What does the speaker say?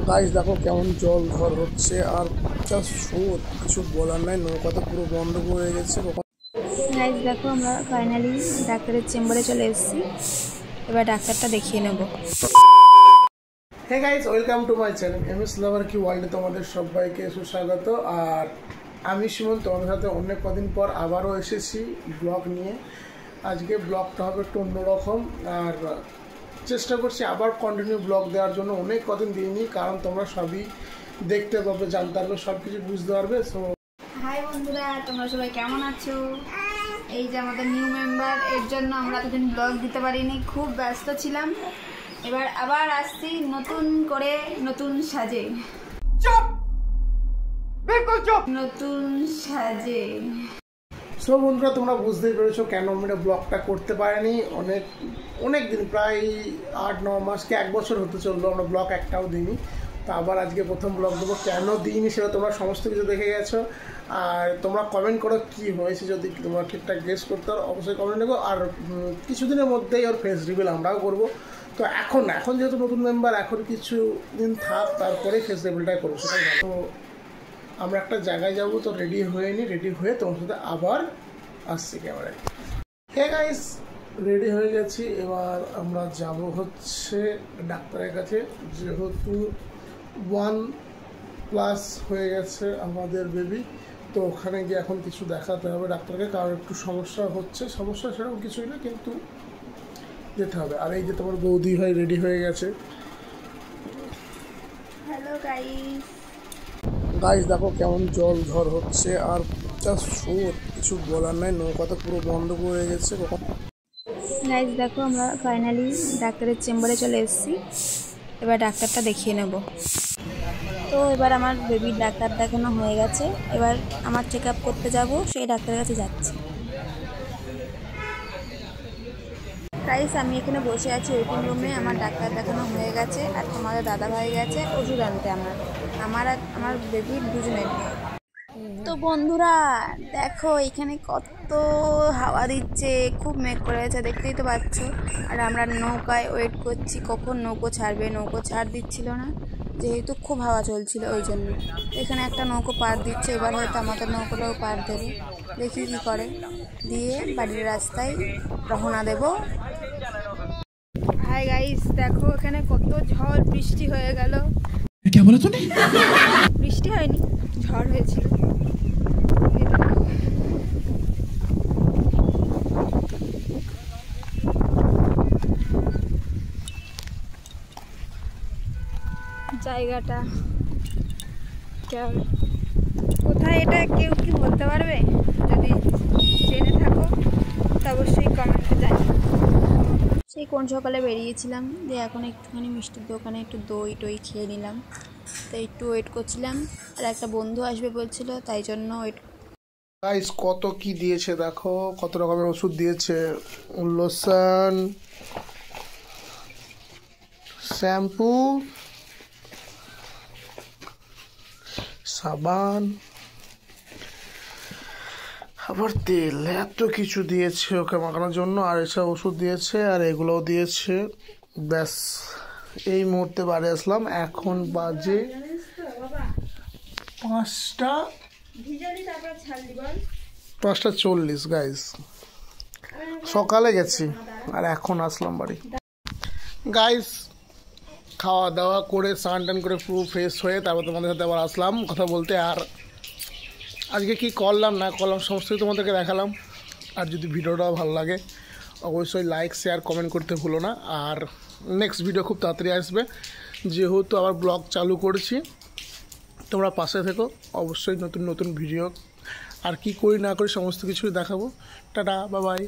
Guys দেখো কেমন জল ঝড় হচ্ছে আর জাস্ট স্রোত, কিছু বলার নাই। নৌকা তো পুরো বন্ধ হয়ে গেছে। গাইস দেখো আমরা ফাইনালি ডাক্তারের চেম্বারে চলে এসেছি। এবার ডাক্তারটা দেখিয়ে নেব। Hey guys, welcome to my channel MS lover কি ওয়ার্ল্ডে তোমাদের সবাইকে সুস্বাগত। আর আমি সুমন, তোমাদের সাথে অনেক কদিন পর আবারও এসেছি ব্লগ নিয়ে। আজকে ব্লগটা হবে একটু অন্যরকম, আর চেষ্টা করছি আবার কন্টিনিউ ব্লগ দেওয়ার জন্য। অনেক কদিন দিইনি, কারণ তোমরা সবই দেখতে পাবে, জানতে পারবে, সব কিছু বুঝতে পারবে। সো হাই বন্ধুরা, তোমরা সবাই কেমন আছো? এই যে আমাদের নিউ মেম্বার, এর জন্য আমরা এতদিন ব্লগ দিতে পারিনি, খুব ব্যস্ত ছিলাম। এবার আবার আসছি নতুন করে, নতুন সাজে। নতুন সাজে। সো বন্ধুরা, তোমরা বুঝতেই পেরেছো কেন আমরা ব্লগটা করতে পারিনি। অনেক দিন, প্রায় 8-9 মাস কি 1 বছর হতে চললো আমরা ব্লগ একটাও দিইনি। তো আবার আজকে প্রথম ব্লগ দেবো। কেন দিইনি সেটা তোমরা সমস্ত কিছু দেখে গেছো। আর তোমরা কমেন্ট করো কি হয়েছে, যদি তোমরা ঠিকঠাক গেস করতে পারো অবশ্যই কমেন্ট দেবো। আর কিছুদিনের মধ্যেই ওর ফেস রিভিল আমরাও করবো। তো এখন যেহেতু নতুন মেম্বার, এখন কিছু দিন থাক, তারপরে ফেস রিভিলটাই করবো, সেটাই ভালো। তো আমরা একটা জায়গায় যাবো, তো রেডি হয়ে তোমার সাথে আবার আসছি ক্যামেরায়। হে গাইস, রেডি হয়ে গেছি। এবার আমরা যাব হচ্ছে ডাক্তারের কাছে, যেহেতু 1+ হয়ে গেছে আমাদের বেবি। তো ওখানে গিয়ে এখন কিছু দেখাতে হবে ডাক্তারকে, কারণ একটু সমস্যা সেরকম কিছুই না, কিন্তু যেতে হবে। আর এই যে তোমার বৌদি ভাই রেডি হয়ে গেছে। Hello guys. গাইস দেখো কেমন জল ঝড় হচ্ছে আর জাস্ট স্রোত, কিছু বলার নাই। নৌকা তো পুরো বন্ধ হয়ে গেছে। গাইস দেখো আমরা ফাইনালি ডাক্তারের চেম্বারে চলে এসেছি। এবার ডাক্তারটা দেখিয়ে নেব। তো এবার আমার বেবির ডাক্তার দেখানো হয়ে গেছে। এবার আমার চেক আপ করতে যাব, সেই ডাক্তারের কাছে যাচ্ছি। গাইস আমি এখানে বসে আছি ওয়েটিং রুমে। আমার ডাক্তার দেখানো হয়ে গেছে, আর তোমাদের দাদা ভাই গেছে ওষুধ আনতে আমার আর আমার বেবির দুজনের। তো বন্ধুরা দেখো এখানে কত হাওয়া দিচ্ছে, খুব মেঘ করে আছে, দেখতেই তো পাচ্ছ। আর আমরা নৌকায় ওয়েট করছি কখন নৌকো ছাড়বে। নৌকো ছাড় দিচ্ছিল না, যেহেতু খুব হাওয়া চলছিল ওই জন্য। এখানে একটা নৌকো পার দিচ্ছে, এবার হয়তো আমাদের নৌকোটাও পার দেবে, দেখি কী করে। দিয়ে বাড়ির রাস্তায় রওনা দেব। হাই গাইস দেখো এখানে কত ঝড় বৃষ্টি হয়ে গেল। বৃষ্টি হয়নি, ঝড় হয়েছিল। জায়গাটা কোথায়, এটা কেউ কি বলতে পারবে? যদি জেনে থাকো তো অবশ্যই কমেন্টে জানিও। সেই কোন সকালে বেরিয়েছিলাম, যে এখন একটুখানি মিষ্টির দোকানে একটু দই টই খেয়ে নিলাম। তাই একটু ওয়েট করছিলাম, আর একটা বন্ধু আসবে বলছিল, তাই জন্য ওয়েট। গাইস কত কি দিয়েছে দেখো, কত রকমের ওষুধ দিয়েছে। লোশন, শ্যাম্পু, সাবান, আবার তেল, এত কিছু দিয়েছে ওকে মাখানোর জন্য। আর এসব ওষুধ দিয়েছে, আর এগুলোও দিয়েছে। ব্যাস, এই মুহূর্তে বাড়ি আসলাম। এখন বাজে 5:40 গাইস। সকালে গেছি আর এখন আসলাম বাড়ি। গাইস খাওয়া দাওয়া করে স্নান টান করে পুরো ফ্রেশ হয়ে তারপর তোমাদের সাথে আবার আসলাম কথা বলতে। আর আজকে কি করলাম না করলাম সমস্ত কিছু তোমাদেরকে দেখালাম। আর যদি ভিডিওটা ভালো লাগে অবশ্যই লাইক শেয়ার কমেন্ট করতে ভুলো না। আর নেক্সট ভিডিও খুব তাড়াতাড়ি আসবে, যেহেতু আবার ব্লগ চালু করছি। তোমরা পাশে থেকো, অবশ্যই নতুন নতুন ভিডিও আর কি করি না করি সমস্ত কিছুই দেখাবো। Tata, bye bye.